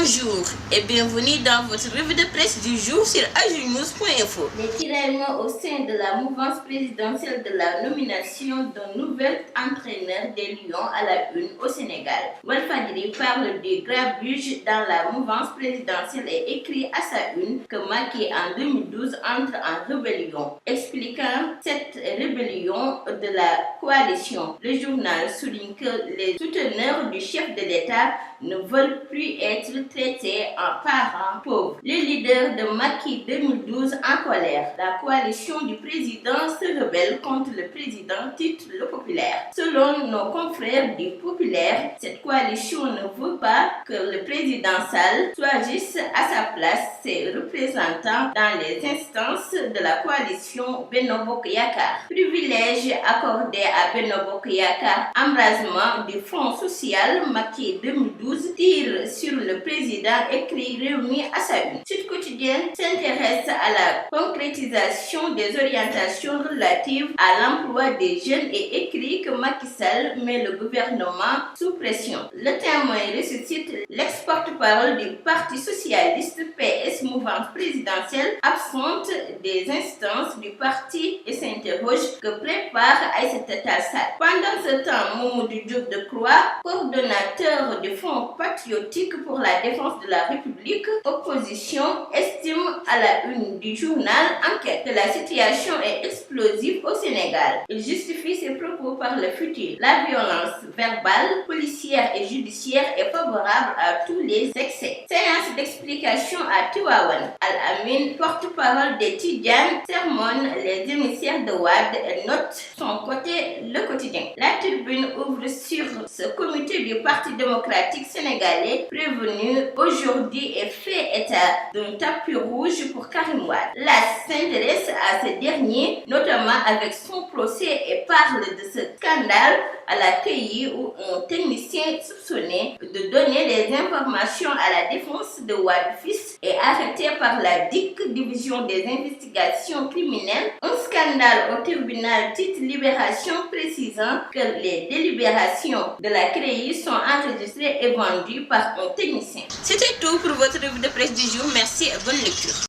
Bonjour et bienvenue dans votre revue de presse du jour sur agenews.info. Les tiraillements au sein de la mouvance présidentielle de la nomination d'un nouvel entraîneur des Lions à la une au Sénégal. Walfadjri parle du grabuge dans la mouvance présidentielle et écrit à sa une que Macky en 2012 entre en rébellion, expliquant cette rébellion de la coalition. Le journal souligne que les souteneurs du chef de l'État ne veulent plus être traités en parents pauvres. Le leader de Macky 2012 en colère. La coalition du président se rebelle contre le président, titre Le Populaire. Selon nos confrères du Populaire, cette coalition ne veut pas que le président Sall choisisse à sa place ses représentants dans les instances de la coalition Benno Bokk Yakaar. Privilège accordé à Benno Bokk Yakaar, embrasement du Front social Macky 2012 tire sur le président, écrit Rewmi à sa une. Sud Quotidien s'intéresse à la concrétisation des orientations relatives à l'emploi des jeunes et écrit que Macky Sall met le gouvernement sous pression. Le Témoin ressuscite l'ex-porte-parole du Parti socialiste PS mouvance présidentielle absente des instances du parti et s'interroge que prépare Aïssata Tall Sall. Pendant ce temps, Mamadou Diop Decroix, coordonnateur du Front patriotique pour la défense de la République, opposition, estime à la une du journal Enquête que la situation est explosive au Sénégal. Il justifie ses propos par le futur. La violence verbale, policière et judiciaire est favorable à tous les excès. Séance d'explication à Tivaouane. Al-Amin, porte-parole des Tidjanes, sermonne les émissaires de Wade et note son côté Le Quotidien. La Tribune ouvre sur ce comité du Parti démocratique sénégalais prévenu aujourd'hui et fait état d'un tapis rouge pour Karim Wade. L'AS s'intéresse à ce dernier, notamment avec son procès et parle de ce scandale à la TI où un technicien soupçonné de donner des informations à la défense de Wade fils est arrêté par la DIC, division des investigations criminelles. Un scandale au tribunal, titre Libération, précisant que les délibérations de la CREI sont enregistrées et vendues par un technicien. C'était tout pour votre revue de presse du jour. Merci et bonne lecture.